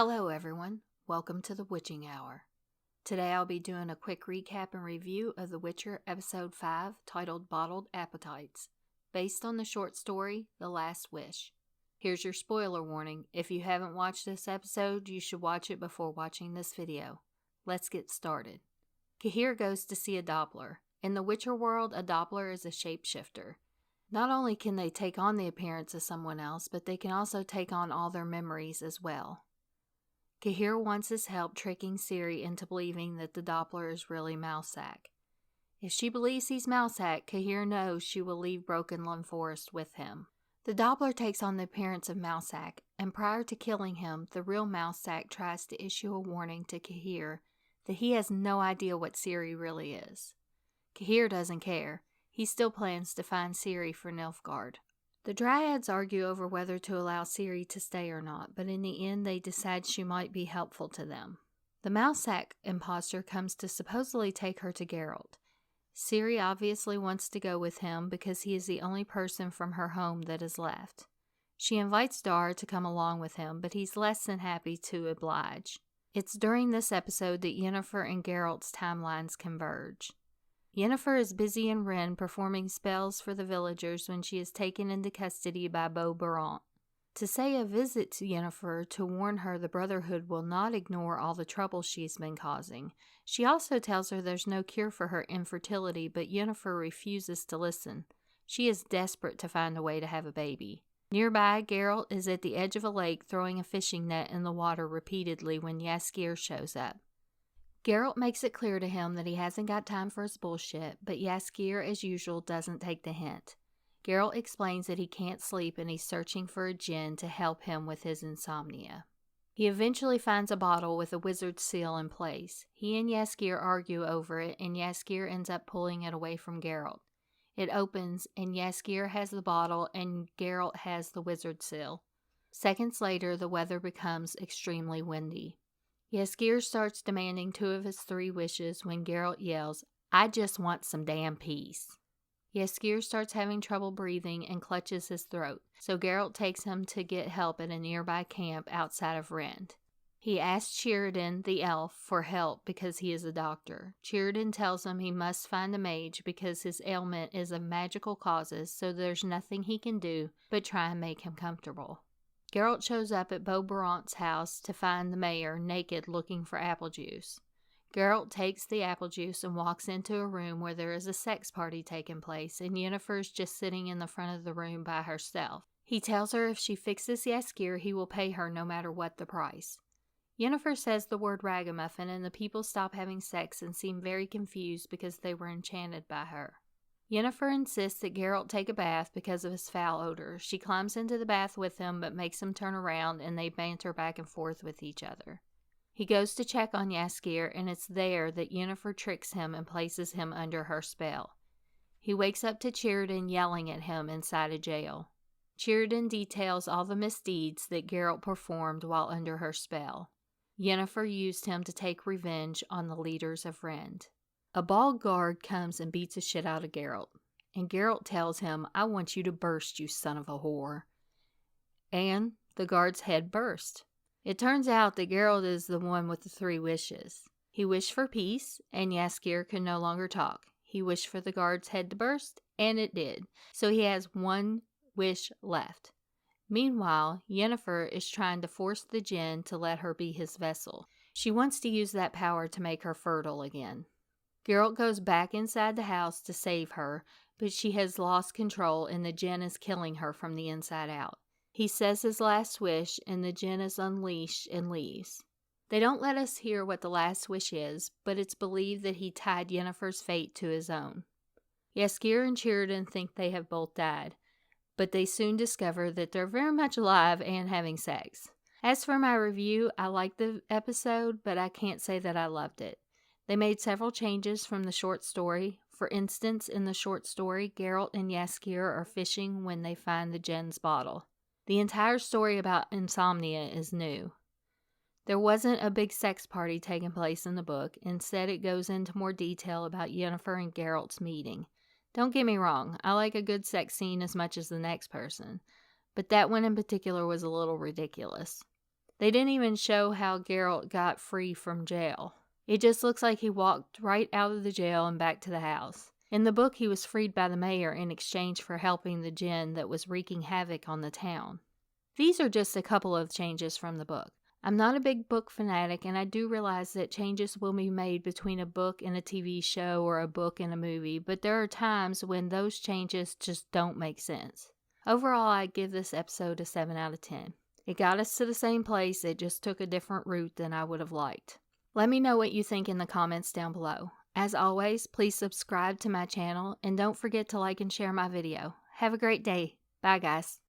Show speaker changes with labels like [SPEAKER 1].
[SPEAKER 1] Hello everyone, welcome to the Witching Hour. Today I'll be doing a quick recap and review of The Witcher Episode 5 titled Bottled Appetites, based on the short story The Last Wish. Here's your spoiler warning, if you haven't watched this episode, you should watch it before watching this video. Let's get started. Cahir goes to see a Doppler. In the Witcher world, a Doppler is a shapeshifter. Not only can they take on the appearance of someone else, but they can also take on all their memories as well. Cahir wants his help tricking Ciri into believing that the Doppler is really Mousesack. If she believes he's Mousesack, Cahir knows she will leave Brokenland Forest with him. The Doppler takes on the appearance of Mousesack, and prior to killing him, the real Mousesack tries to issue a warning to Cahir that he has no idea what Ciri really is. Cahir doesn't care. He still plans to find Ciri for Nilfgaard. The Dryads argue over whether to allow Ciri to stay or not, but in the end they decide she might be helpful to them. The Mousesack imposter comes to supposedly take her to Geralt. Ciri obviously wants to go with him because he is the only person from her home that is left. She invites Dara to come along with him, but he's less than happy to oblige. It's during this episode that Yennefer and Geralt's timelines converge. Yennefer is busy in Ren performing spells for the villagers when she is taken into custody by Beau-Barant. To say a visit to Yennefer to warn her the Brotherhood will not ignore all the trouble she's been causing. She also tells her there's no cure for her infertility, but Yennefer refuses to listen. She is desperate to find a way to have a baby. Nearby, Geralt is at the edge of a lake throwing a fishing net in the water repeatedly when Jaskier shows up. Geralt makes it clear to him that he hasn't got time for his bullshit, but Jaskier, as usual, doesn't take the hint. Geralt explains that he can't sleep and he's searching for a djinn to help him with his insomnia. He eventually finds a bottle with a wizard's seal in place. He and Jaskier argue over it, and Jaskier ends up pulling it away from Geralt. It opens, and Jaskier has the bottle, and Geralt has the wizard seal. Seconds later, the weather becomes extremely windy. Jaskier starts demanding 2 of his 3 wishes when Geralt yells, "I just want some damn peace." Jaskier starts having trouble breathing and clutches his throat, so Geralt takes him to get help at a nearby camp outside of Rend. He asks Círdan, the elf, for help because he is a doctor. Círdan tells him he must find a mage because his ailment is of magical causes, so there's nothing he can do but try and make him comfortable. Geralt shows up at Beau-Barant's house to find the mayor naked looking for apple juice. Geralt takes the apple juice and walks into a room where there is a sex party taking place, and Yennefer's just sitting in the front of the room by herself. He tells her if she fixes Jaskier, he will pay her no matter what the price. Yennefer says the word ragamuffin, and the people stop having sex and seem very confused because they were enchanted by her. Yennefer insists that Geralt take a bath because of his foul odor. She climbs into the bath with him but makes him turn around, and they banter back and forth with each other. He goes to check on Jaskier, and it's there that Yennefer tricks him and places him under her spell. He wakes up to Círdan yelling at him inside a jail. Círdan details all the misdeeds that Geralt performed while under her spell. Yennefer used him to take revenge on the leaders of Rend. A bald guard comes and beats the shit out of Geralt, and Geralt tells him, "I want you to burst, you son of a whore." And the guard's head burst. It turns out that Geralt is the one with the 3 wishes. He wished for peace, and Jaskier could no longer talk. He wished for the guard's head to burst, and it did. So he has 1 wish left. Meanwhile, Yennefer is trying to force the djinn to let her be his vessel. She wants to use that power to make her fertile again. Geralt goes back inside the house to save her, but she has lost control and the djinn is killing her from the inside out. He says his last wish and the djinn is unleashed and leaves. They don't let us hear what the last wish is, but it's believed that he tied Yennefer's fate to his own. Jaskier and Círdan think they have both died, but they soon discover that they're very much alive and having sex. As for my review, I liked the episode, but I can't say that I loved it. They made several changes from the short story. For instance, in the short story, Geralt and Jaskier are fishing when they find the djinn's bottle. The entire story about insomnia is new. There wasn't a big sex party taking place in the book. Instead, it goes into more detail about Yennefer and Geralt's meeting. Don't get me wrong, I like a good sex scene as much as the next person, but that one in particular was a little ridiculous. They didn't even show how Geralt got free from jail. It just looks like he walked right out of the jail and back to the house. In the book, he was freed by the mayor in exchange for helping the djinn that was wreaking havoc on the town. These are just a couple of changes from the book. I'm not a big book fanatic, and I do realize that changes will be made between a book and a TV show or a book and a movie, but there are times when those changes just don't make sense. Overall, I give this episode a 7 out of 10. It got us to the same place, it just took a different route than I would have liked. Let me know what you think in the comments down below. As always, please subscribe to my channel and don't forget to like and share my video. Have a great day. Bye guys.